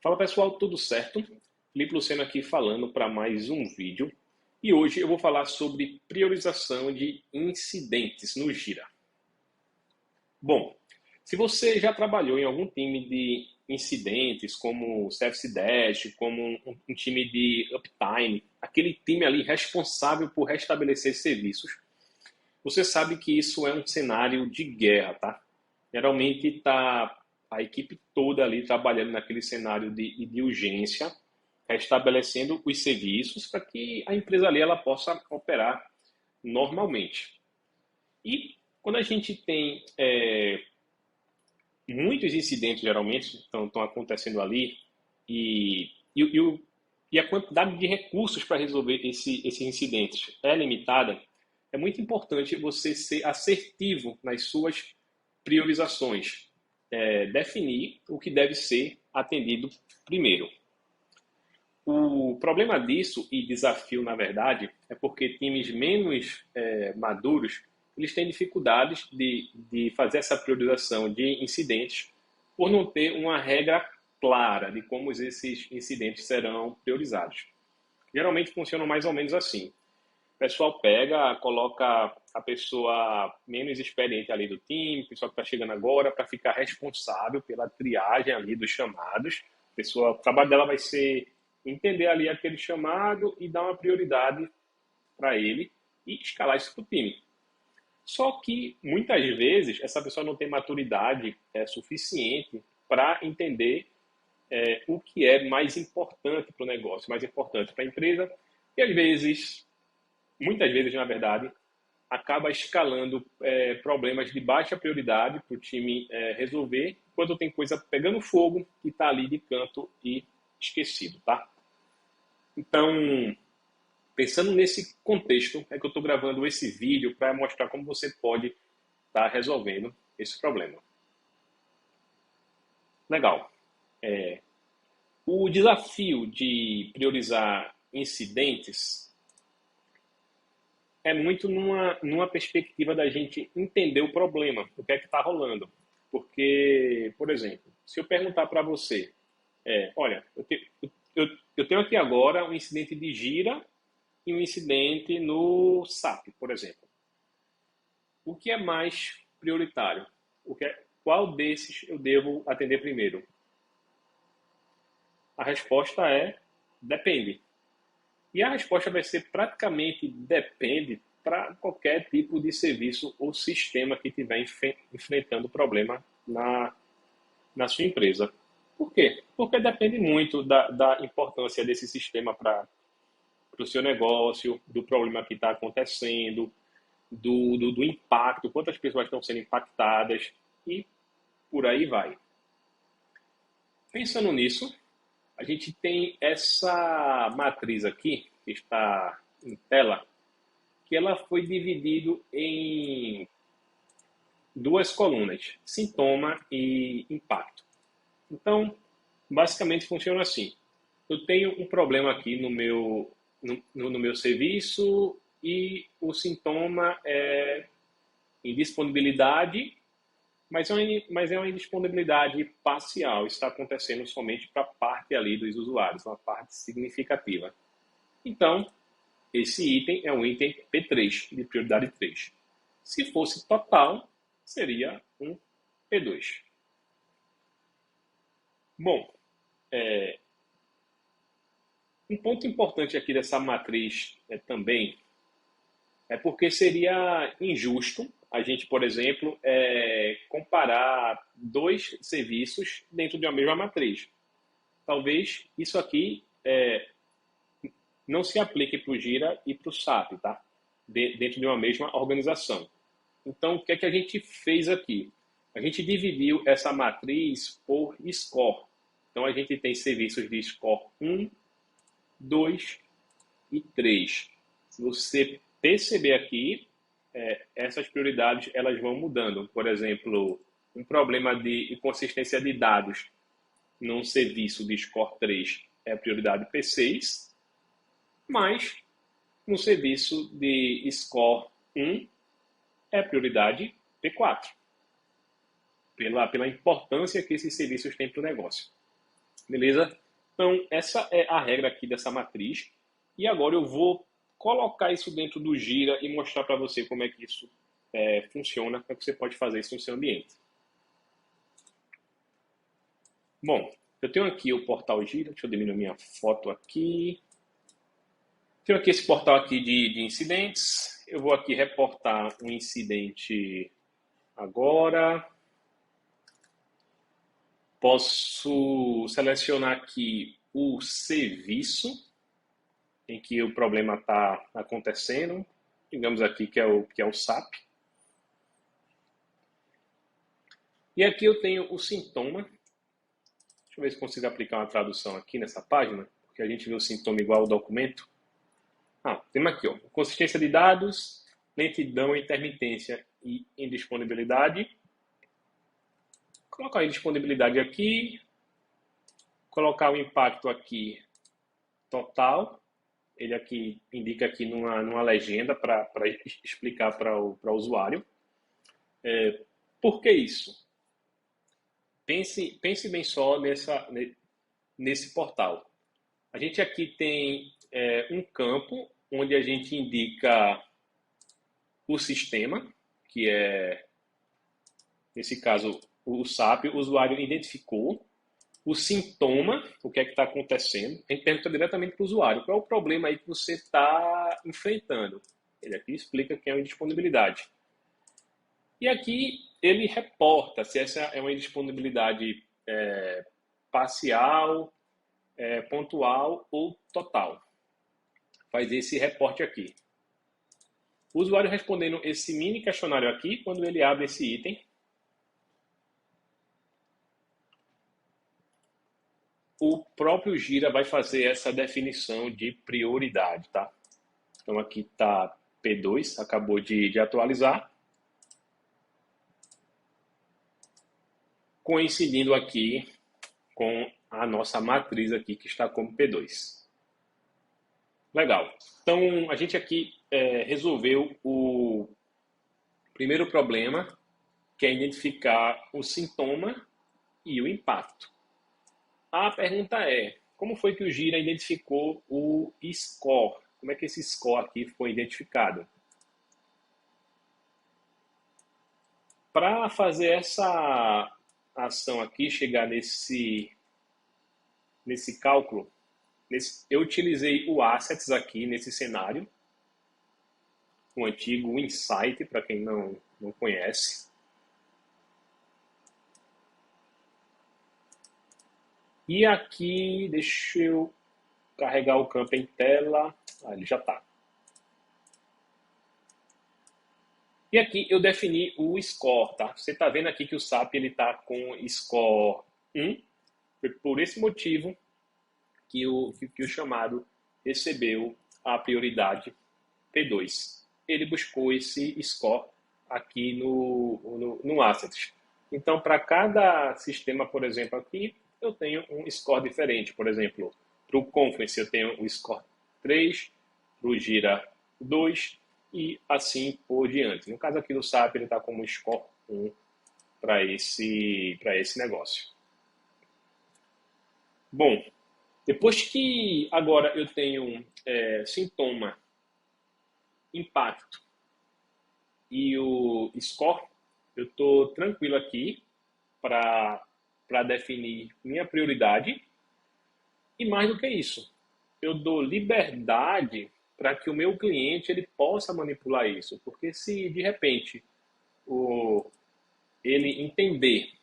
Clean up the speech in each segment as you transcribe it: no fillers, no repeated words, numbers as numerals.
Fala pessoal, tudo certo? Felipe Luciano aqui falando para mais um vídeo. E hoje eu vou falar sobre priorização de incidentes no Gira. Bom, se você já trabalhou em algum time de incidentes, como o Service Desk, como um time de uptime, aquele time ali responsável por restabelecer serviços, você sabe que isso é um cenário de guerra, tá? Geralmente está a equipe toda ali trabalhando naquele cenário de urgência, restabelecendo os serviços para que a empresa ali ela possa operar normalmente. E quando a gente tem muitos incidentes, geralmente, estão acontecendo ali, e a quantidade de recursos para resolver esses incidentes é limitada, é muito importante você ser assertivo nas suas priorizações, definir o que deve ser atendido primeiro. O problema disso e desafio, na verdade, é porque times menos maduros eles têm dificuldades de fazer essa priorização de incidentes por não ter uma regra clara de como esses incidentes serão priorizados. Geralmente funcionam mais ou menos assim. O pessoal pega, coloca a pessoa menos experiente ali do time, o pessoal que está chegando agora, para ficar responsável pela triagem ali dos chamados. O trabalho dela vai ser entender ali aquele chamado e dar uma prioridade para ele e escalar isso para o time. Só que muitas vezes essa pessoa não tem maturidade suficiente para entender o que é mais importante para o negócio, mais importante para a empresa, e às vezes, muitas vezes na verdade, acaba escalando problemas de baixa prioridade para o time resolver, quando tem coisa pegando fogo que está ali de canto e esquecido, tá? Então, pensando nesse contexto, é que eu estou gravando esse vídeo para mostrar como você pode estar resolvendo esse problema. Legal. O desafio de priorizar incidentes é muito numa perspectiva da gente entender o problema, o que é que está rolando. Porque, por exemplo, se eu perguntar para você, olha, eu tenho aqui agora um incidente de gira e um incidente no SAP, por exemplo. O que é mais prioritário? Qual desses eu devo atender primeiro? A resposta é depende. E a resposta vai ser praticamente depende para qualquer tipo de serviço ou sistema que estiver enfrentando problema na sua empresa. Por quê? Porque depende muito da importância desse sistema para o seu negócio, do problema que está acontecendo, do impacto, quantas pessoas estão sendo impactadas e por aí vai. Pensando nisso, a gente tem essa matriz aqui, que está em tela, que ela foi dividida em duas colunas, sintoma e impacto. Então, basicamente funciona assim. Eu tenho um problema aqui no meu serviço e o sintoma é indisponibilidade, mas é uma indisponibilidade parcial. Está acontecendo somente para parte ali dos usuários, uma parte significativa. Então, esse item é um item P3, de prioridade 3. Se fosse total, seria um P2. Bom, um ponto importante aqui dessa matriz também é porque seria injusto a gente, por exemplo, comparar dois serviços dentro de uma mesma matriz. Talvez isso aqui não se aplique para o Gira e para o SAP, tá? Dentro de uma mesma organização. Então, o que é que a gente fez aqui? A gente dividiu essa matriz por score. Então, a gente tem serviços de score 1, 2 e 3. Se você perceber aqui, essas prioridades elas vão mudando. Por exemplo, um problema de inconsistência de dados num serviço de score 3 é a prioridade P6, mas no serviço de score 1 é prioridade P4, pela importância que esses serviços têm para o negócio. Beleza? Então, essa é a regra aqui dessa matriz. E agora eu vou colocar isso dentro do Gira e mostrar para você como é que isso funciona, como é que você pode fazer isso no seu ambiente. Bom, eu tenho aqui o portal Gira, deixa eu diminuir minha foto aqui. Tenho aqui esse portal aqui de incidentes. Eu vou aqui reportar um incidente agora. Posso selecionar aqui o serviço em que o problema está acontecendo. Digamos aqui que é o SAP. E aqui eu tenho o sintoma. Deixa eu ver se consigo aplicar uma tradução aqui nessa página, porque a gente vê o sintoma igual ao documento. Temos aqui, ó, consistência de dados, lentidão, intermitência e indisponibilidade. Colocar a indisponibilidade aqui, colocar o impacto aqui total. Ele aqui indica aqui numa legenda para explicar para o usuário. Por que isso? Pense bem só nesse portal. A gente aqui tem um campo onde a gente indica o sistema, que é, nesse caso, o SAP, o usuário identificou, o sintoma, o que é que está acontecendo. A gente pergunta diretamente para o usuário, qual é o problema aí que você está enfrentando. Ele aqui explica que é uma indisponibilidade. E aqui ele reporta se essa é uma indisponibilidade parcial, pontual ou total. Faz esse reporte aqui. O usuário respondendo esse mini questionário aqui, quando ele abre esse item, o próprio Gira vai fazer essa definição de prioridade, tá? Então aqui está P2, acabou de atualizar. Coincidindo aqui com a nossa matriz aqui, que está como P2. Legal. Então, a gente aqui resolveu o primeiro problema, que é identificar o sintoma e o impacto. A pergunta é, como foi que o Gira identificou o score? Como é que esse score aqui foi identificado? Para fazer essa ação aqui, chegar nesse cálculo, eu utilizei o Assets aqui nesse cenário, o antigo Insight, para quem não conhece. E aqui, deixa eu carregar o campo em tela. Ele já está. E aqui eu defini o score, tá? Você está vendo aqui que o SAP está com score 1. Foi por esse motivo que o chamado recebeu a prioridade P2. Ele buscou esse score aqui no Assets. Então, para cada sistema, por exemplo, aqui, eu tenho um score diferente. Por exemplo, para o Confluence eu tenho o score 3, para o Gira 2 e assim por diante. No caso aqui do SAP, ele está como score 1 para esse negócio. Bom, depois que agora eu tenho sintoma, impacto e o score, eu estou tranquilo aqui para definir minha prioridade. E mais do que isso, eu dou liberdade para que o meu cliente ele possa manipular isso. Porque se de repente ele entender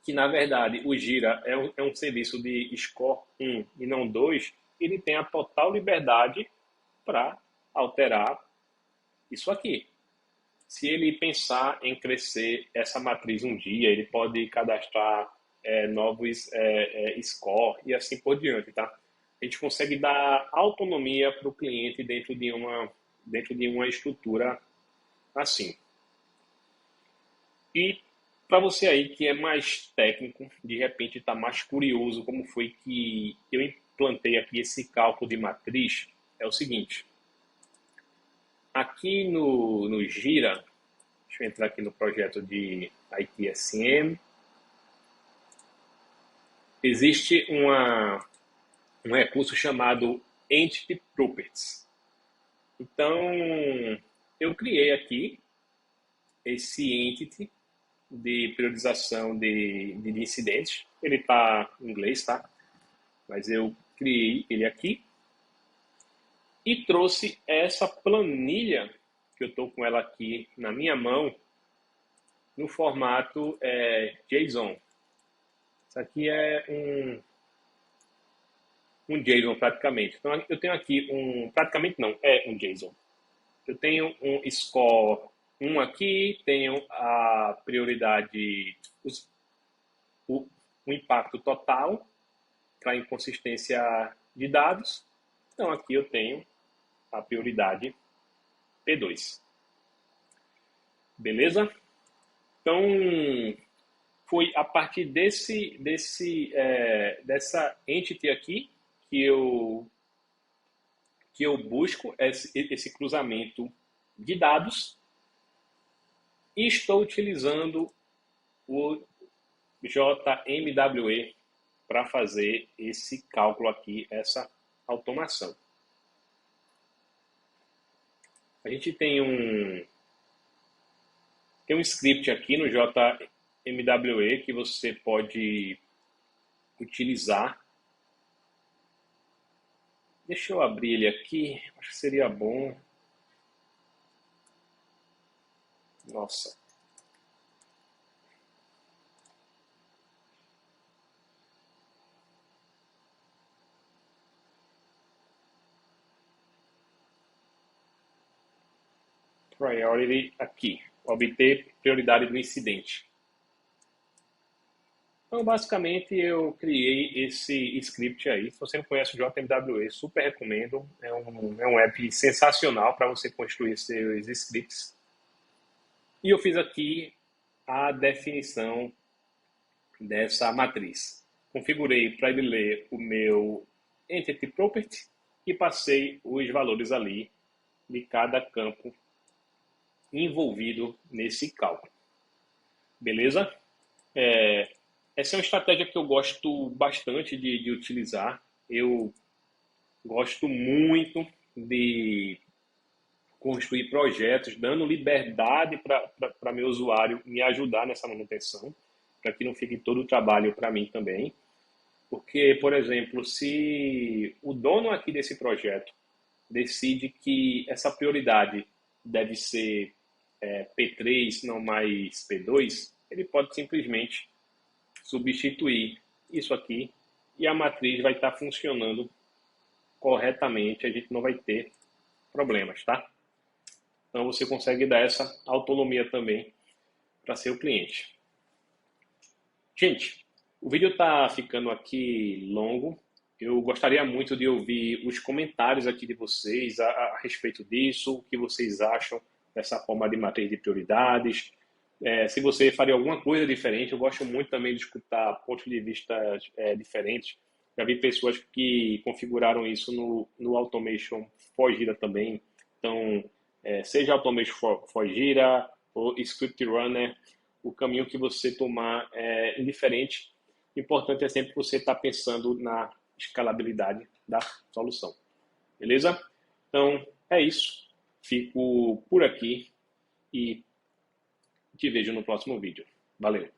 que na verdade o Gira é um serviço de score 1 e não 2, ele tem a total liberdade para alterar isso aqui. Se ele pensar em crescer essa matriz um dia, ele pode cadastrar novos score e assim por diante, tá? A gente consegue dar autonomia para o cliente dentro de uma estrutura assim. E para você aí que é mais técnico, de repente está mais curioso como foi que eu implantei aqui esse cálculo de matriz, é o seguinte. Aqui no Gira, deixa eu entrar aqui no projeto de ITSM. existe um recurso chamado Entity Properties. Então, eu criei aqui esse entity de priorização de incidentes. Ele está em inglês, tá? Mas eu criei ele aqui e trouxe essa planilha, que eu estou com ela aqui na minha mão, no formato JSON. Isso aqui é um JSON praticamente. Então eu tenho aqui praticamente não, é um JSON. Eu tenho um score 1 aqui, tenho a prioridade, o impacto total para inconsistência de dados. Então aqui eu tenho a prioridade P2. Beleza? Então foi a partir dessa entity aqui que eu busco esse cruzamento de dados e estou utilizando o JMWE para fazer esse cálculo aqui, essa automação. A gente tem um script aqui no JMWE que você pode utilizar. Deixa eu abrir ele aqui, acho que seria bom. Nossa. Priority aqui, obter prioridade do incidente. Então, basicamente, eu criei esse script aí. Se você não conhece o JMWE, super recomendo. É um app sensacional para você construir seus scripts. E eu fiz aqui a definição dessa matriz. Configurei para ele ler o meu Entity Property e passei os valores ali de cada campo envolvido nesse cálculo. Beleza? Essa é uma estratégia que eu gosto bastante de utilizar. Eu gosto muito de construir projetos, dando liberdade para meu usuário me ajudar nessa manutenção, para que não fique todo o trabalho para mim também. Porque, por exemplo, se o dono aqui desse projeto decide que essa prioridade deve ser P3, não mais P2, ele pode simplesmente substituir isso aqui e a matriz vai estar funcionando corretamente, a gente não vai ter problemas, tá? Então você consegue dar essa autonomia também para seu cliente. Gente, o vídeo está ficando aqui longo. Eu gostaria muito de ouvir os comentários aqui de vocês a respeito disso, o que vocês acham dessa forma de matriz de prioridades. Se você faria alguma coisa diferente, eu gosto muito também de escutar pontos de vista diferentes. Já vi pessoas que configuraram isso no Automation for Jira também. Então, seja Automation for Jira ou Script Runner, o caminho que você tomar é indiferente. O importante é sempre você estar pensando na escalabilidade da solução. Beleza? Então, é isso. Fico por aqui e te vejo no próximo vídeo. Valeu!